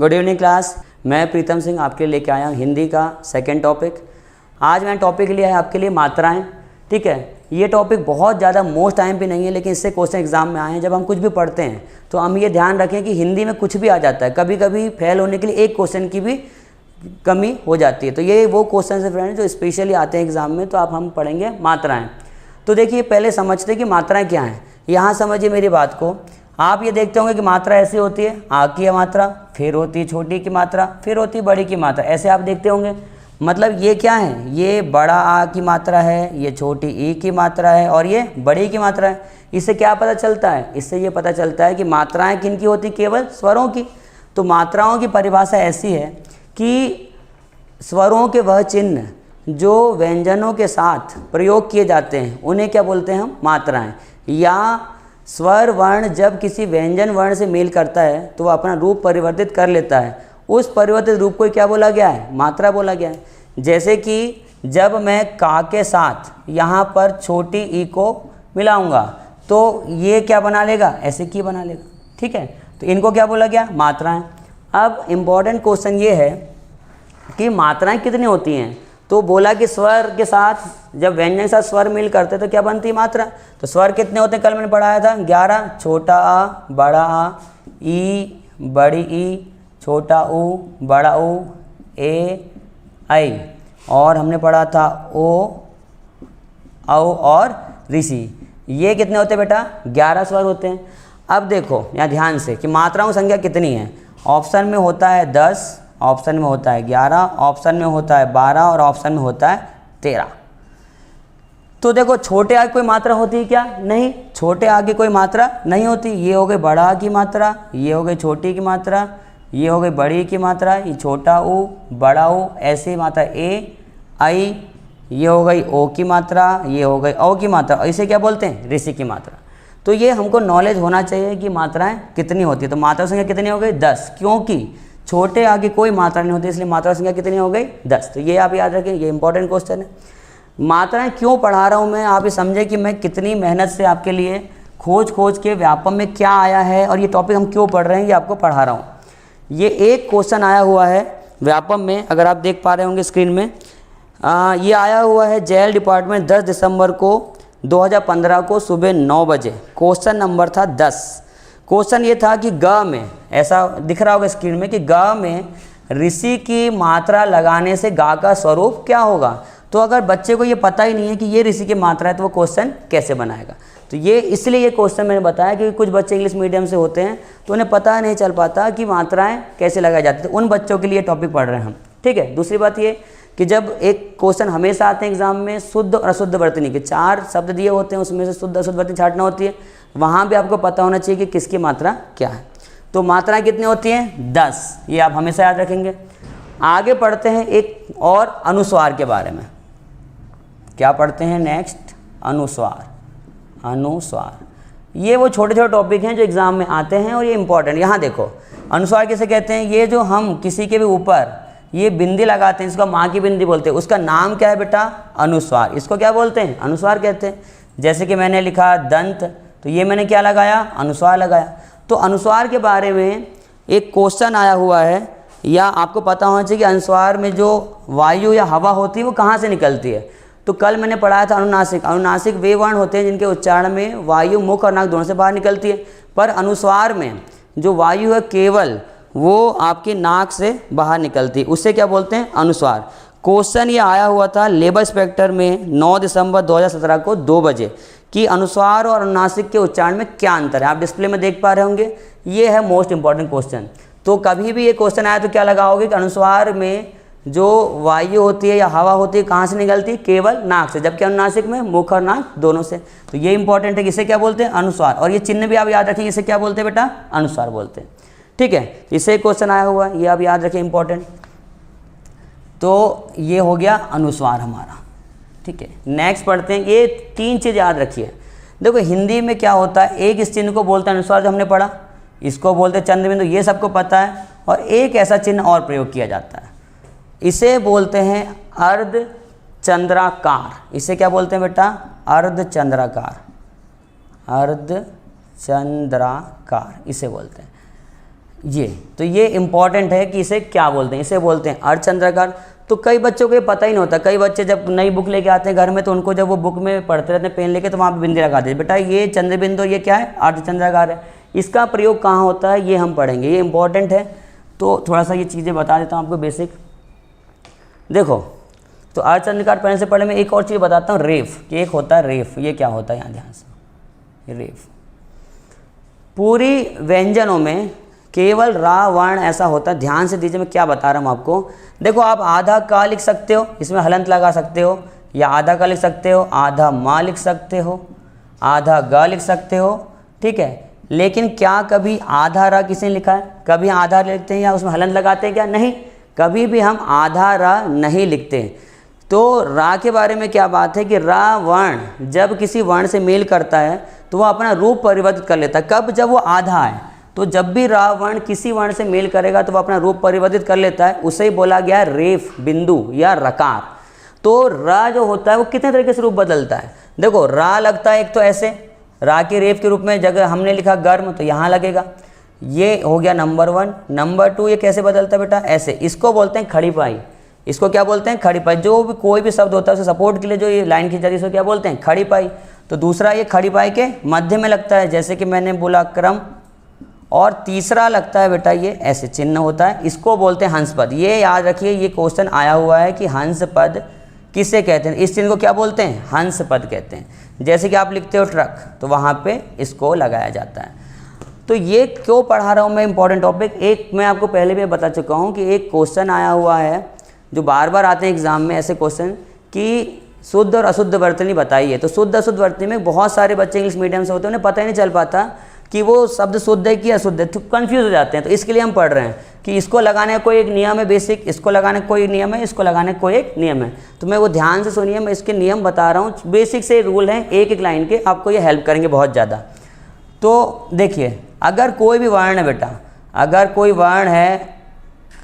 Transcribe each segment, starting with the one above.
Good evening class. मैं प्रीतम सिंह आपके लिए लेके आया हूँ हिंदी का सेकंड टॉपिक। आज मैंने टॉपिक लिया है आपके लिए मात्राएं। ठीक है, ये टॉपिक बहुत ज़्यादा मोस्ट टाइम पे नहीं है, लेकिन इससे क्वेश्चन एग्जाम में आए हैं। जब हम कुछ भी पढ़ते हैं तो हम ये ध्यान रखें कि हिंदी में कुछ भी आ जाता है, कभी कभी फेल होने के लिए एक क्वेश्चन की भी कमी हो जाती है। तो ये वो क्वेश्चन है फ्रेंड जो स्पेशली आते हैं एग्जाम में। तो आप हम पढ़ेंगे मात्राएँ। तो देखिए पहले समझते कि मात्राएँ क्या हैं। यहाँ समझिए मेरी बात को। आप ये देखते होंगे कि मात्रा ऐसी होती है, आ की मात्रा, फिर होती है छोटी की मात्रा, फिर होती है बड़ी की मात्रा, ऐसे आप देखते होंगे। मतलब ये क्या है, ये बड़ा आ की मात्रा है, ये छोटी ई की मात्रा है और ये बड़ी की मात्रा है। इससे क्या पता चलता है? इससे ये पता चलता है कि मात्राएं किन की होती, केवल स्वरों की। तो मात्राओं की परिभाषा ऐसी है कि स्वरों के वह चिन्ह जो व्यंजनों के साथ प्रयोग किए जाते हैं उन्हें क्या बोलते हैं हम? मात्राएं। या स्वर वर्ण जब किसी व्यंजन वर्ण से मेल करता है तो वह अपना रूप परिवर्तित कर लेता है, उस परिवर्तित रूप को क्या बोला गया है? मात्रा बोला गया है। जैसे कि जब मैं का के साथ यहाँ पर छोटी ई को मिलाऊंगा तो ये क्या बना लेगा? ऐसे की बना लेगा। ठीक है, तो इनको क्या बोला गया? मात्राएं। अब इम्पॉर्टेंट क्वेश्चन ये है कि मात्राएं कितनी होती हैं। तो बोला कि स्वर के साथ जब व्यंजन के साथ स्वर मिल करते तो क्या बनती है? मात्रा। तो स्वर कितने होते हैं? कल मैंने पढ़ाया था 11। छोटा आ, बड़ा आ, ई, बड़ी ई, छोटा ऊ, बड़ा ऊ, ए, आई, और हमने पढ़ा था ओ, औ और ऋषि। ये कितने होते हैं बेटा? 11 स्वर होते हैं। अब देखो यहाँ ध्यान से कि मात्राओं संख्या कितनी है। ऑप्शन में होता है 10, ऑप्शन में होता है 11, ऑप्शन में होता है 12 और ऑप्शन में होता है 13। तो देखो छोटे आ की कोई मात्रा होती है क्या? नहीं, छोटे आ की कोई मात्रा नहीं होती। ये हो गई बड़ा आ की मात्रा, ये हो गई छोटी की मात्रा, ये हो गई बड़ी की मात्रा, ये छोटा ऊ, बड़ा ऊ, ऐसी मात्रा ए, आई, ये हो गई ओ की मात्रा, ये हो गई औ की मात्रा। इसे क्या बोलते हैं? ऋषि की मात्रा। तो ये हमको नॉलेज होना चाहिए कि मात्राएं कितनी होती है। तो मात्रा संख्या कितनी हो गई? 10, क्योंकि छोटे आगे कोई मात्रा नहीं होती, इसलिए मात्रा संख्या कितनी हो गई? 10। तो ये आप याद रखें, ये इंपॉर्टेंट क्वेश्चन है। मात्राएं क्यों पढ़ा रहा हूँ मैं, आप ये समझे कि मैं कितनी मेहनत से आपके लिए खोज के व्यापम में क्या आया है और ये टॉपिक हम क्यों पढ़ रहे हैं, ये आपको पढ़ा रहा हूँ। ये एक क्वेश्चन आया हुआ है व्यापम में, अगर आप देख पा रहे होंगे स्क्रीन में। ये आया हुआ है जेल डिपार्टमेंट 10 दिसंबर को 2015 को सुबह 9 बजे। क्वेश्चन नंबर था 10। क्वेश्चन ये था कि ग में, ऐसा दिख रहा होगा स्क्रीन में, कि ग में ऋषि की मात्रा लगाने से गा का स्वरूप क्या होगा। तो अगर बच्चे को ये पता ही नहीं है कि ये ऋषि की मात्रा है तो वो क्वेश्चन कैसे बनाएगा। तो ये इसलिए ये क्वेश्चन मैंने बताया कि कुछ बच्चे इंग्लिश मीडियम से होते हैं तो उन्हें पता नहीं चल पाता कि मात्राएं कैसे लगाई जाती हैं। तो उन बच्चों के लिए टॉपिक पढ़ रहे हैं हम। ठीक है, दूसरी बात ये कि जब एक क्वेश्चन हमेशा आते हैं एग्जाम में शुद्ध और अशुद्ध वर्तनी के, 4 शब्द दिए होते हैं, उसमें से शुद्ध अशुद्ध वर्तनी छांटना होती है। वहाँ भी आपको पता होना चाहिए कि किसकी मात्रा क्या है। तो मात्राएं कितनी होती हैं? 10। ये आप हमेशा याद रखेंगे। आगे पढ़ते हैं एक और अनुस्वार के बारे में। क्या पढ़ते हैं नेक्स्ट? अनुस्वार। अनुस्वार ये वो छोटे छोटे टॉपिक हैं जो एग्जाम में आते हैं और ये इंपॉर्टेंट। यहाँ देखो अनुस्वार किसे कहते हैं? ये जो हम किसी के भी ऊपर ये बिंदी लगाते हैं, इसको माँ की बिंदी बोलते हैं, उसका नाम क्या है बेटा? अनुस्वार। इसको क्या बोलते हैं? अनुस्वार कहते हैं। जैसे कि मैंने लिखा दंत, तो ये मैंने क्या लगाया? अनुस्वार लगाया। तो अनुस्वार के बारे में एक क्वेश्चन आया हुआ है, या आपको पता होना चाहिए कि अनुस्वार में जो वायु या हवा होती है वो कहाँ से निकलती है। तो कल मैंने पढ़ाया था अनुनासिक। अनुनासिक वे वर्ण होते हैं जिनके उच्चारण में वायु मुख और नाक दोनों से बाहर निकलती है, पर अनुस्वार में जो वायु है केवल वो आपकी नाक से बाहर निकलती है, उससे क्या बोलते हैं? अनुस्वार। क्वेश्चन ये आया हुआ था लेबर इंस्पेक्टर में 9 दिसंबर 2017 को 2 बजे कि अनुस्वार और अनुनासिक के उच्चारण में क्या अंतर है। आप डिस्प्ले में देख पा रहे होंगे, ये है मोस्ट इंपॉर्टेंट क्वेश्चन। तो कभी भी ये क्वेश्चन आया तो क्या लगाओगे कि अनुस्वार में जो वायु होती है या हवा होती है कहाँ से निकलती है? केवल नाक से, जबकि अनुनासिक में मुख और नाक दोनों से। तो ये इंपॉर्टेंट है कि इसे क्या बोलते हैं? अनुस्वार। और ये चिन्ह भी आप याद रखेंगे, इसे क्या बोलते हैं बेटा? अनुस्वार बोलते हैं। ठीक है, इससे क्वेश्चन आया हुआ है, ये आप याद रखें, इंपॉर्टेंट। तो ये हो गया अनुस्वार हमारा। ठीक है, नेक्स्ट पढ़ते हैं। ये 3 चीज़ याद रखिए। देखो हिंदी में क्या होता है, एक इस चिन्ह को बोलते हैं अनुस्वार जो हमने पढ़ा, इसको बोलते हैं चंद्रबिंदु, ये सबको पता है। और एक ऐसा चिन्ह और प्रयोग किया जाता है, इसे बोलते हैं अर्धचंद्राकार। इसे क्या बोलते हैं बेटा? अर्धचंद्राकार। अर्धचंद्राकार इसे बोलते हैं। ये तो ये इम्पॉर्टेंट है कि इसे क्या बोलते हैं, इसे बोलते हैं अर्धचंद्राकार। तो कई बच्चों को ये पता ही नहीं होता, कई बच्चे जब नई बुक लेके आते हैं घर में तो उनको जब वो बुक में पढ़ते रहते हैं पेन लेके तो वहाँ पे बिंदी लगा देते, बेटा ये चंद्रबिंदु ये क्या है, अर्धचंद्राकार है। इसका प्रयोग कहाँ होता है ये हम पढ़ेंगे, ये इंपॉर्टेंट है। तो थोड़ा सा ये चीज़ें बता देता हूँ आपको बेसिक। देखो तो अर्धचंद्राकार पढ़ने से पहले मैं एक और चीज़ बताता हूँ, रेफ, कि एक होता है रेफ। ये क्या होता है यहाँ ध्यान से, रेफ पूरी व्यंजनों में केवल रा वर्ण ऐसा होता है। ध्यान से दीजिए मैं क्या बता रहा हूँ आपको। देखो आप आधा का लिख सकते हो, इसमें हलंत लगा सकते हो, या आधा का लिख सकते हो, आधा माँ लिख सकते हो, आधा ग लिख सकते हो, ठीक है। लेकिन क्या कभी आधा रा किसी ने लिखा है? कभी आधा लिखते हैं या उसमें हलंत लगाते हैं क्या? नहीं, कभी भी हम आधा रा नहीं लिखते। तो रा के बारे में क्या बात है कि रा वर्ण जब किसी वर्ण से मेल करता है तो वह अपना रूप परिवर्तित कर लेता है। कब? जब वो आधा है। तो जब भी रा वर्ण किसी वर्ण से मेल करेगा तो वह अपना रूप परिवर्तित कर लेता है, उसे ही बोला गया रेफ बिंदु या रकार। तो रा जो होता है वो कितने तरीके से रूप बदलता है। देखो रा लगता है एक तो ऐसे, रा के रेफ के रूप में जगह हमने लिखा गर्म तो यहाँ लगेगा, ये हो गया नंबर 1। नंबर 2 ये कैसे बदलता है बेटा? ऐसे, इसको बोलते हैं खड़ी पाई। इसको क्या बोलते हैं? खड़ी पाई। जो भी कोई भी शब्द होता है उसे सपोर्ट के लिए जो ये लाइन खींच जाती है इसको क्या बोलते हैं? खड़ी पाई। तो दूसरा ये खड़ी पाई के मध्य में लगता है, जैसे कि मैंने बोला क्रम। और तीसरा लगता है बेटा ये ऐसे चिन्ह होता है, इसको बोलते हैं हंस पद। ये याद रखिए, ये क्वेश्चन आया हुआ है कि हंस पद किसे कहते हैं। इस चिन्ह को क्या बोलते हैं? हंस पद कहते हैं। जैसे कि आप लिखते हो ट्रक तो वहाँ पे इसको लगाया जाता है। तो ये क्यों पढ़ा रहा हूँ मैं, इंपॉर्टेंट टॉपिक। एक मैं आपको पहले भी बता चुका हूँ कि एक क्वेश्चन आया हुआ है जो बार बार आते हैं एग्जाम में, ऐसे क्वेश्चन कि शुद्ध और अशुद्ध वर्तनी बताइए। तो शुद्ध अशुद्ध वर्तनी में बहुत सारे बच्चे इंग्लिश मीडियम से होते हैं, उन्हें पता ही नहीं चल पाता कि वो शब्द शुद्ध है कि अशुद्ध है, तो कन्फ्यूज हो जाते हैं। तो इसके लिए हम पढ़ रहे हैं कि इसको लगाने का कोई एक नियम है बेसिक, इसको लगाने का कोई नियम है, इसको लगाने का कोई एक नियम है। तो मैं वो ध्यान से सुनिए, मैं इसके नियम बता रहा हूँ। बेसिक से रूल हैं एक एक लाइन के, आपको ये हेल्प करेंगे बहुत ज़्यादा। तो देखिए अगर कोई भी वर्ण है बेटा, अगर कोई वर्ण है,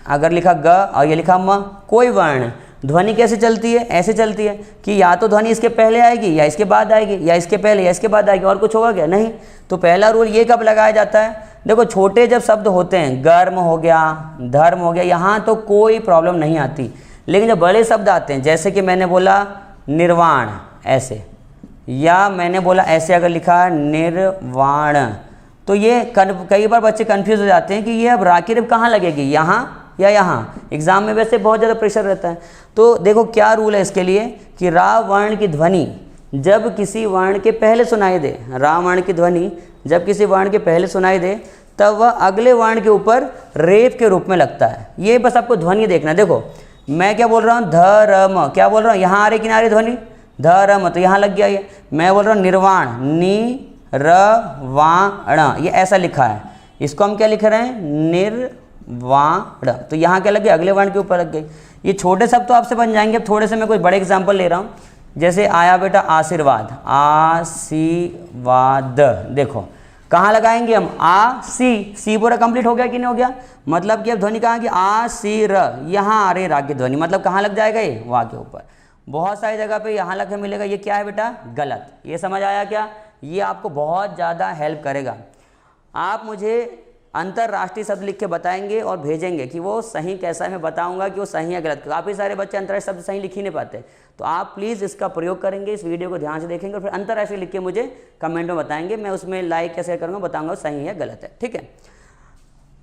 अगर लिखा ग और ये लिखा म, कोई वर्ण है, ध्वनि कैसे चलती है? ऐसे चलती है कि या तो ध्वनि इसके पहले आएगी या इसके बाद आएगी, या इसके पहले या इसके बाद आएगी, और कुछ होगा क्या? नहीं। तो पहला रूल ये कब लगाया जाता है? देखो छोटे जब शब्द होते हैं, गर्म हो गया, धर्म हो गया, यहाँ तो कोई प्रॉब्लम नहीं आती। लेकिन जब बड़े शब्द आते हैं, जैसे कि मैंने बोला निर्वाण ऐसे, या मैंने बोला ऐसे अगर लिखा निर्वाण, तो ये कई बार बच्चे कन्फ्यूज हो जाते हैं कि ये अब रा की रेफ कहाँ लगेगी, यहाँ या यहाँ। एग्जाम में वैसे बहुत ज़्यादा प्रेशर रहता है। तो देखो क्या रूल है इसके लिए कि रा वर्ण की ध्वनि जब किसी वर्ण के पहले सुनाई दे, रा वर्ण की ध्वनि जब किसी वर्ण के पहले सुनाई दे तब वह अगले वर्ण के ऊपर रेफ के रूप में लगता है। ये बस आपको ध्वनि देखना। देखो मैं क्या बोल रहा हूँ, धर्म, क्या बोल रहा हूँ, यहाँ आ रही किनारे ध्वनि धर्म, तो यहाँ लग गया ये। मैं बोल रहा हूँ निर्वाण, नि र वाण, ये ऐसा लिखा है, इसको हम क्या लिख रहे हैं? निर्वाण। तो यहाँ क्या लग गया? अगले वर्ण के ऊपर लग गई। ये छोटे शब्द तो आपसे बन जाएंगे। अब थोड़े से मैं कुछ बड़े एग्जाम्पल ले रहा हूँ। जैसे आया बेटा आशीर्वाद, आशीर्वाद, देखो कहाँ लगाएंगे हम? आ सी, सी पूरा कंप्लीट हो गया कि नहीं हो गया? मतलब कि अब ध्वनि कहाँ की? आ सी र, यहाँ आ रही रा की ध्वनि, मतलब कहाँ लग जाएगा ये? वाह के ऊपर। बहुत सारी जगह पे यहाँ लग के मिलेगा, ये क्या है बेटा? गलत। ये समझ आया क्या? ये आपको बहुत ज़्यादा हेल्प करेगा। आप मुझे अंतर्राष्ट्रीय शब्द लिख के बताएंगे और भेजेंगे कि वो सही कैसा है, मैं बताऊंगा कि वो सही है गलत। काफ़ी सारे बच्चे अंतर्राष्ट्रीय शब्द सही लिख ही नहीं पाते। तो आप प्लीज़ इसका प्रयोग करेंगे, इस वीडियो को ध्यान से देखेंगे और फिर अंतर्राष्ट्रीय लिख के मुझे कमेंट में बताएंगे। मैं उसमें लाइक कैसे करूँगा, बताऊँगा सही है गलत है, ठीक है।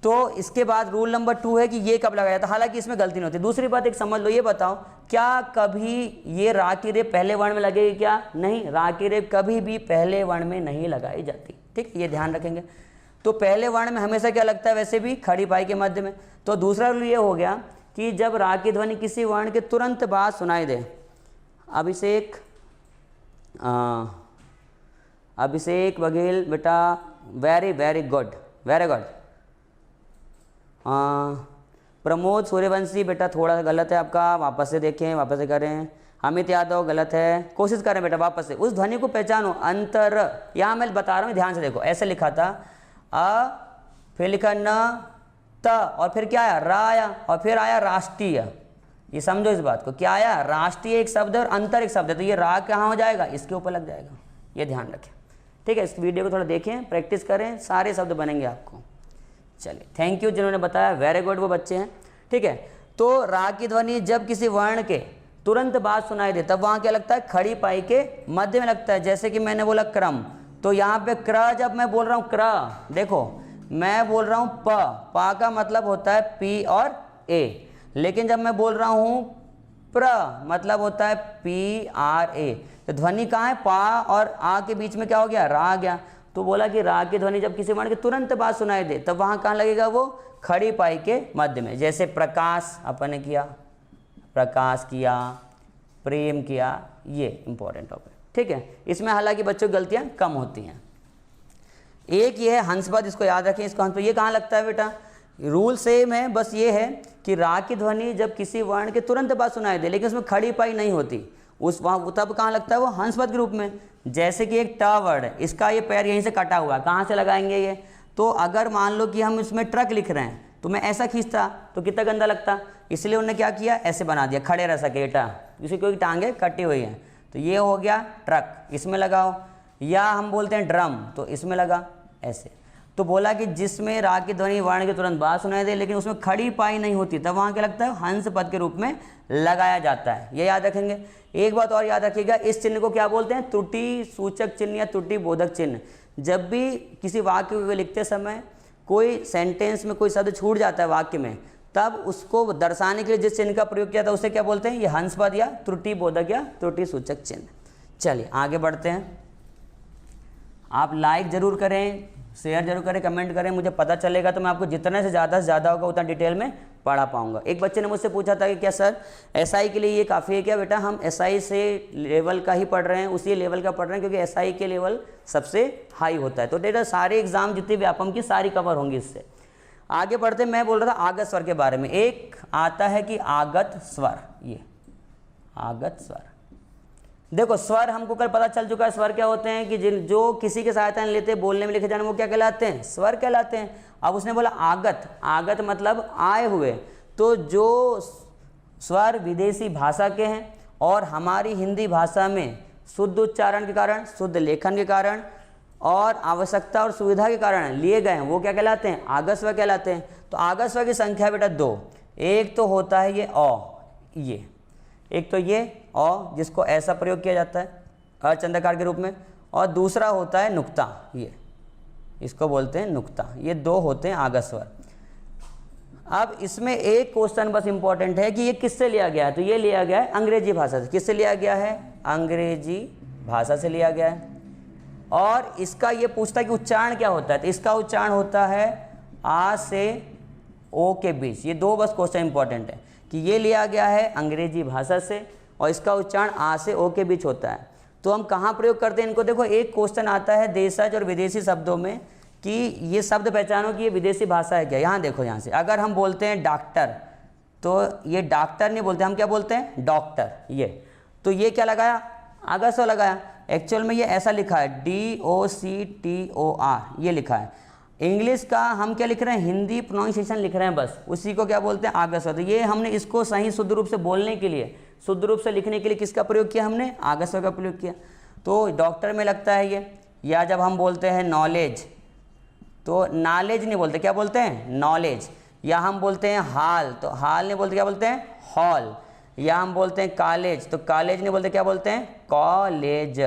तो इसके बाद रूल नंबर 2 है कि ये कब लगाया जाता है। हालांकि इसमें गलती नहीं होती। दूसरी बात एक समझ लो, ये बताओ क्या कभी ये रा की रेफ पहले वर्ण में लगेगी क्या? नहीं, रा की रेफ कभी भी पहले वर्ण में नहीं लगाई जाती, ठीक है, ये ध्यान रखेंगे। तो पहले वर्ण में हमेशा क्या लगता है? वैसे भी खड़ी पाई के मध्य में। तो दूसरा रूल ये हो गया कि जब रा की ध्वनि किसी वर्ण के तुरंत बाद सुनाई दे, अभिषेक, अभिषेक बघेल बेटा, very very good, very good. Pramod Suryavanshi बेटा थोड़ा सा गलत है आपका, वापस से देखें, वापस से करें। अमित यादव गलत है, कोशिश करें बेटा वापस से। उस ध्वनि को पहचानो, अंतर, यहाँ मैं बता रहा हूँ ध्यान से देखो। ऐसे लिखा था अ, फिर लिखा न, त, और फिर क्या आया? रा आया, और फिर आया राष्ट्रीय। ये समझो इस बात को, क्या आया? राष्ट्रीय एक शब्द और अंतर एक शब्द है, तो ये रा कहाँ हो जाएगा? इसके ऊपर लग जाएगा। ये ध्यान रखें, ठीक है। इस वीडियो को थोड़ा देखें, प्रैक्टिस करें, सारे शब्द बनेंगे आपको। चलिए, थैंक यू जिन्होंने बताया, वेरी गुड वो बच्चे हैं। ठीक है, तो रा की ध्वनि जब किसी वर्ण के तुरंत बाद सुनाई दे तब वहाँ क्या लगता है, खड़ी पाई के मध्य में लगता है। जैसे कि मैंने बोला क्रम, तो यहाँ पे क्र जब मैं बोल रहा हूँ क्र, देखो मैं बोल रहा हूँ पा का मतलब होता है पी और ए, लेकिन जब मैं बोल रहा हूँ प्र मतलब होता है पी आर ए, तो ध्वनि कहाँ है, पा और आ के बीच में क्या हो गया, रा आ गया। तो बोला कि रा की ध्वनि जब किसी वर्ण के तुरंत बाद सुनाई दे तब वहाँ कहाँ लगेगा, वो खड़ी पाई के मध्य में। जैसे प्रकाश अपन ने किया, प्रकाश किया, प्रेम किया, ये इंपॉर्टेंट टॉपिक। ठीक है, इसमें हालांकि बच्चों की गलतियाँ कम होती हैं। एक ये है हंसपद, इसको याद रखें, इसको हंसपद ये कहाँ लगता है बेटा, रूल सेम है, बस ये है कि रा की ध्वनि जब किसी वर्ण के तुरंत बाद सुनाई दे लेकिन उसमें खड़ी पाई नहीं होती, उस वहाँ तब कहाँ लगता है, वो हंसपद के रूप में। जैसे कि एक ट वर्ड है, इसका ये पैर यहीं से कटा हुआ है, कहाँ से लगाएंगे ये, तो अगर मान लो कि हम इसमें ट्रक लिख रहे हैं तो मैं ऐसा खींचता तो कितना गंदा लगता, इसलिए उन्होंने क्या किया, ऐसे बना दिया, खड़े रह सके टा, किसी कोई टांगे कटी हुई हैं, तो ये हो गया ट्रक, इसमें लगाओ। या हम बोलते हैं ड्रम, तो इसमें लगा ऐसे। तो बोला कि जिसमें रा की ध्वनि वर्ण के तुरंत बाद सुनाई दे लेकिन उसमें खड़ी पाई नहीं होती तब वहाँ क्या लगता है, हंस पद के रूप में लगाया जाता है, ये याद रखेंगे। एक बात और याद रखिएगा, इस चिन्ह को क्या बोलते हैं, त्रुटि सूचक चिन्ह या त्रुटि बोधक चिन्ह। जब भी किसी वाक्य को लिखते समय कोई सेंटेंस में कोई शब्द छूट जाता है वाक्य में, तब उसको दर्शाने के लिए जिस चिन्ह का प्रयोग किया था उसे क्या बोलते हैं, ये हंस पद या त्रुटि बोधक या त्रुटि सूचक चिन्ह। चलिए आगे बढ़ते हैं। आप लाइक जरूर करें, शेयर जरूर करें, कमेंट करें, मुझे पता चलेगा तो मैं आपको जितने से ज़्यादा होगा उतना डिटेल में पढ़ा पाऊंगा। एक बच्चे ने मुझसे पूछा था कि क्या सर एसआई के लिए ये काफ़ी है क्या, बेटा हम एसआई से लेवल का ही पढ़ रहे हैं, उसी लेवल का पढ़ रहे हैं क्योंकि एसआई के लेवल सबसे हाई होता है। तो बेटा सारे एग्जाम जितने व्यापम की सारी कवर होंगी इससे। आगे बढ़ते, मैं बोल रहा था आगत स्वर के बारे में। एक आता है कि आगत स्वर, ये आगत स्वर, देखो स्वर हमको कल पता चल चुका है, स्वर क्या होते हैं कि जो किसी के सहायता लेते बोलने में लिखे जाने वो क्या कहलाते हैं, स्वर कहलाते हैं। अब उसने बोला आगत, आगत मतलब आए हुए, तो जो स्वर विदेशी भाषा के हैं और हमारी हिंदी भाषा में शुद्ध उच्चारण के कारण, शुद्ध लेखन के कारण और आवश्यकता और सुविधा के कारण लिए गए हैं, वो क्या कहलाते हैं, आगत स्वर कहलाते हैं। तो आगत स्वर की संख्या बेटा दो, एक तो होता है ये अ, ये एक तो ये अ जिसको ऐसा प्रयोग किया जाता है अर्धचंद्राकार के रूप में, और दूसरा होता है नुक्ता, ये इसको बोलते हैं नुक्ता। ये दो होते हैं आगत स्वर। अब इसमें एक क्वेश्चन बस इंपॉर्टेंट है कि ये किससे लिया गया है, तो ये लिया गया है अंग्रेजी भाषा से। किससे लिया गया है, अंग्रेजी भाषा से लिया गया है। और इसका ये पूछता है कि उच्चारण क्या होता है, तो इसका उच्चारण होता है आ से ओ के बीच। ये दो बस क्वेश्चन इंपॉर्टेंट है कि ये लिया गया है अंग्रेजी भाषा से और इसका उच्चारण आ से ओ के बीच होता है। तो हम कहाँ प्रयोग करते हैं इनको, देखो एक क्वेश्चन आता है देशज और विदेशी शब्दों में कि ये शब्द पहचानो कि ये विदेशी भाषा है क्या। यहाँ देखो, यहाँ से अगर हम बोलते हैं डॉक्टर, तो ये डॉक्टर नहीं बोलते, हम क्या बोलते हैं डॉक्टर, ये तो ये क्या लगाया, आगत स्वर लगाया। एक्चुअल में ये ऐसा लिखा है DOCTOR, ये लिखा है। इंग्लिश का हम क्या लिख रहे हैं, हिंदी प्रोनाउंसिएशन लिख रहे हैं, बस उसी को क्या बोलते हैं आगत स्वर। तो ये हमने इसको सही शुद्ध रूप से बोलने के लिए, शुद्ध रूप से लिखने के लिए किसका प्रयोग किया, हमने आगत स्वर का प्रयोग किया। तो डॉक्टर में लगता है ये। या जब हम बोलते हैं नॉलेज, तो नॉलेज नहीं बोलते, क्या बोलते हैं नॉलेज। या हम बोलते हैं हाल, तो हाल नहीं बोलते, क्या बोलते हैं हॉल। या हम बोलते हैं कॉलेज, तो कॉलेज नहीं बोलते, क्या बोलते हैं कॉलेज।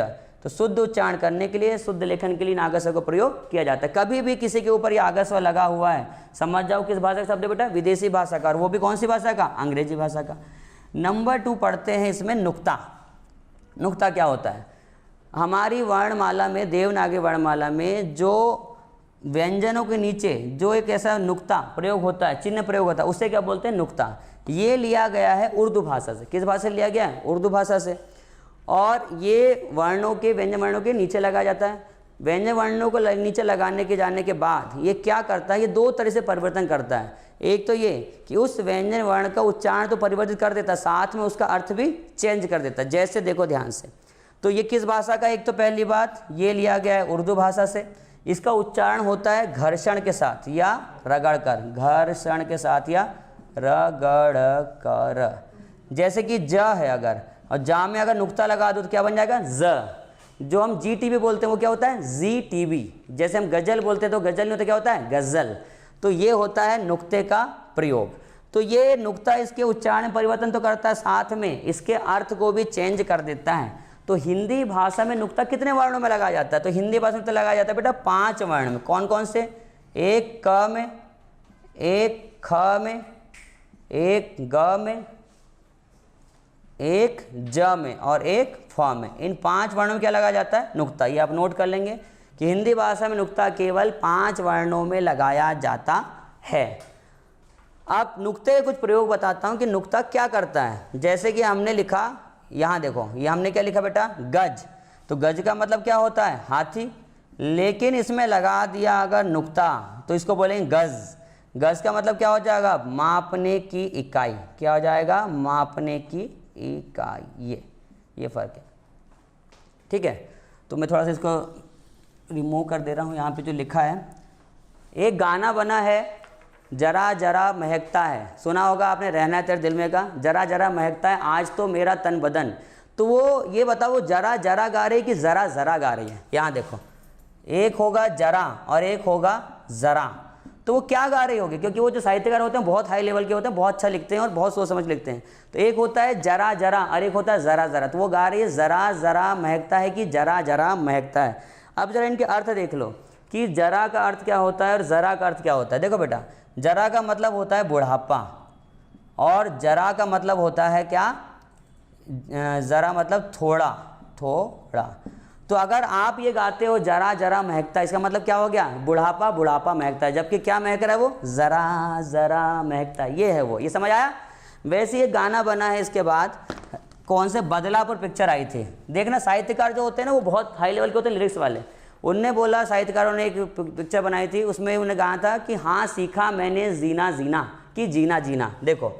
तो शुद्ध उच्चारण करने के लिए, शुद्ध लेखन के लिए आगत स्वर का प्रयोग किया जाता है। कभी भी किसी के ऊपर ये आगत स्वर लगा हुआ है, समझ जाओ किस भाषा का शब्द है बेटा, विदेशी भाषा का, और वो भी कौन सी भाषा का, अंग्रेजी भाषा का। नंबर 2 पढ़ते हैं इसमें नुक्ता। नुक्ता क्या होता है, हमारी वर्णमाला में, देवनागरी वर्णमाला में जो व्यंजनों के नीचे जो एक ऐसा नुक्ता प्रयोग होता है, चिन्ह प्रयोग होता है, उसे क्या बोलते हैं नुक्ता। ये लिया गया है उर्दू भाषा से। किस भाषा से लिया गया है, उर्दू भाषा से। और ये वर्णों के, व्यंजन वर्णों के नीचे लगाया जाता है। व्यंजन वर्णों को नीचे लगाने के जाने के बाद ये क्या करता है, ये दो तरह से परिवर्तन करता है। एक तो ये कि उस व्यंजन वर्ण का उच्चारण तो परिवर्तित कर देता है, साथ में उसका अर्थ भी चेंज कर देता है। जैसे देखो ध्यान से, तो ये किस भाषा का, एक तो पहली बात ये लिया गया है उर्दू भाषा से। इसका उच्चारण होता है घर्षण के साथ या रगड़ कर, घर्षण के साथ या रगड़ कर। जैसे कि ज है अगर, और जा में अगर नुक्ता लगा दो तो क्या बन जाएगा ज। जो हम GTB बोलते हैं वो क्या होता है GTB। जैसे हम गजल बोलते हैं तो गजल नहीं होता, क्या होता है गजल। तो ये होता है नुक्ते का प्रयोग। तो ये नुक्ता इसके उच्चारण में परिवर्तन तो करता है, साथ में इसके अर्थ को भी चेंज कर देता है। तो हिंदी भाषा में नुक्ता कितने वर्णों में लगाया जाता है? तो हिंदी भाषा में तो लगाया जाता है बेटा 5 वर्ण में। कौन कौन से? एक क में, एक ख में, एक ग में, एक ज में और एक फ में। इन 5 वर्णों में क्या लगाया जाता है? नुक्ता। ये आप नोट कर लेंगे कि हिंदी भाषा में नुक्ता केवल 5 वर्णों में लगाया जाता है। अब नुक्ते के कुछ प्रयोग बताता हूँ कि नुक्ता क्या करता है। जैसे कि हमने लिखा, यहाँ देखो, ये हमने क्या लिखा बेटा? गज। तो गज का मतलब क्या होता है? हाथी। लेकिन इसमें लगा दिया अगर नुक्ता तो इसको बोलेंगे गज। गज का मतलब क्या हो जाएगा? मापने की इकाई। क्या हो जाएगा? मापने की इकाई। ये फर्क है, ठीक है। तो मैं थोड़ा सा इसको रिमूव कर दे रहा हूँ। यहाँ पे जो लिखा है, एक गाना बना है, जरा जरा महकता है। सुना होगा आपने, रहना है तेरे दिल में का। जरा जरा महकता है आज तो मेरा तन बदन। तो वो ये बताओ, वो जरा जरा गा रही है कि ज़रा ज़रा गा रही है? यहाँ देखो, एक होगा जरा और एक होगा ज़रा। तो वो क्या गा रही होगी? क्योंकि वो जो साहित्यकार होते हैं बहुत हाई लेवल के होते हैं, बहुत अच्छा लिखते हैं और बहुत सोच समझ लिखते हैं। तो एक होता है जरा जरा और एक होता है ज़रा ज़रा। तो वो गा रही है ज़रा ज़रा महकता है कि जरा जरा महकता है। अब जरा इनके अर्थ देख लो कि जरा का अर्थ क्या होता है और ज़रा का अर्थ क्या होता है। देखो बेटा, जरा का मतलब होता है बुढ़ापा और जरा का मतलब होता है क्या? ज़रा मतलब थोड़ा थोड़ा। तो अगर आप ये गाते हो जरा जरा महकता है, इसका मतलब क्या हो गया? बुढ़ापा बुढ़ापा महकता है। जबकि क्या महक रहा है? वो ज़रा ज़रा महकता है। ये है वो। ये समझ आया? वैसे ये गाना बना है। इसके बाद कौन से बदलापुर पिक्चर आई थी। देखना, साहित्यकार जो होते हैं ना वो बहुत हाई लेवल के होते हैं, लिरिक्स वाले। उनने बोला, साहित्यकारों ने एक पिक्चर बनाई थी, उसमें उन्हें कहा था कि हाँ सीखा मैंने जीना जीना कि जीना जीना। देखो,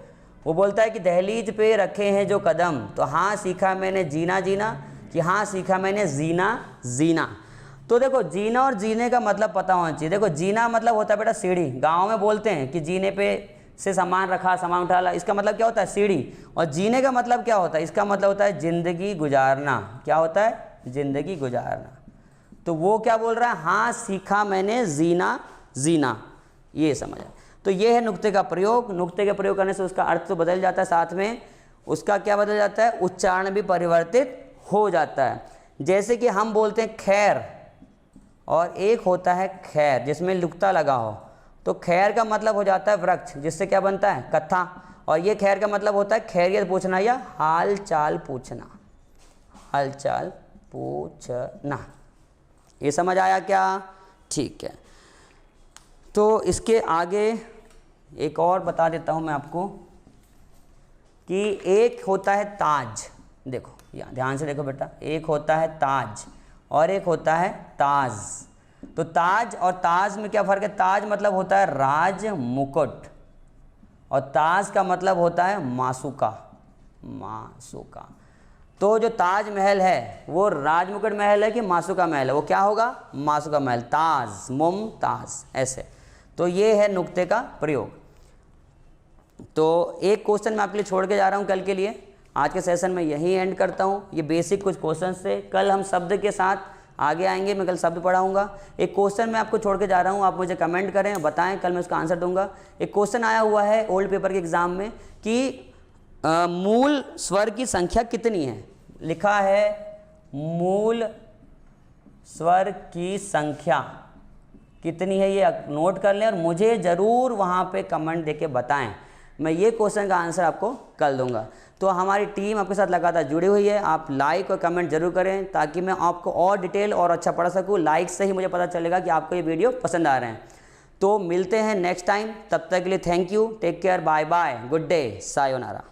वो बोलता है कि दहलीज पे रखे हैं जो कदम, तो हाँ सीखा मैंने जीना जीना कि हाँ सीखा मैंने जीना जीना। तो देखो, जीना और जीने का मतलब पता होना चाहिए। देखो, जीना मतलब होता है बेटा सीढ़ी। गाँव में बोलते हैं कि जीने पे से सामान रखा, सामान उठाला, इसका मतलब क्या होता है? सीढ़ी। और जीने का मतलब क्या होता है? इसका मतलब होता है ज़िंदगी गुजारना। क्या होता है? ज़िंदगी गुजारना। तो वो क्या बोल रहा है? हाँ सीखा मैंने जीना जीना। ये समझ। तो ये है नुक्ते का प्रयोग। नुक्ते के प्रयोग करने से उसका अर्थ तो बदल जाता है, साथ में उसका क्या बदल जाता है? उच्चारण भी परिवर्तित हो जाता है। जैसे कि हम बोलते हैं खैर और एक होता है खैर जिसमें नुक्ता लगा हो, तो खैर का मतलब हो जाता है वृक्ष, जिससे क्या बनता है? कथा। और ये खैर का मतलब होता है खैरियत पूछना या हाल चाल पूछना। हाल चाल पूछना। ये समझ आया क्या? ठीक है। तो इसके आगे एक और बता देता हूँ मैं आपको कि एक होता है ताज। देखो, यहाँ ध्यान से देखो बेटा, एक होता है ताज और एक होता है ताज। तो ताज और ताज में क्या फ़र्क है? ताज मतलब होता है राज मुकुट और ताज का मतलब होता है मासूका। मासूका। तो जो ताजमहल है वो राजमुकुट महल है कि मासूका महल है? वो क्या होगा? मासूका महल। ताज मुमताज, ऐसे। तो ये है नुक्ते का प्रयोग। तो एक क्वेश्चन मैं आपके लिए छोड़ के जा रहा हूँ कल के लिए। आज के सेशन में यही एंड करता हूँ। ये बेसिक कुछ क्वेश्चन से, कल हम शब्द के साथ आगे आएंगे। मैं कल शब्द पढ़ाऊँगा। एक क्वेश्चन मैं आपको छोड़ के जा रहा हूँ, आप मुझे कमेंट करें, बताएं, कल मैं उसका आंसर दूंगा। एक क्वेश्चन आया हुआ है ओल्ड पेपर के एग्ज़ाम में कि मूल स्वर की संख्या कितनी है। लिखा है मूल स्वर की संख्या कितनी है, ये नोट कर लें और मुझे ज़रूर वहाँ पे कमेंट देके बताएं। मैं ये क्वेश्चन का आंसर आपको कल दूंगा। तो हमारी टीम आपके साथ लगातार जुड़ी हुई है। आप लाइक और कमेंट जरूर करें ताकि मैं आपको और डिटेल और अच्छा पढ़ा सकूँ। लाइक से ही मुझे पता चलेगा कि आपको ये वीडियो पसंद आ रहे हैं। तो मिलते हैं नेक्स्ट टाइम। तब तक के लिए thank you, take care, bye bye, good day, sayonara.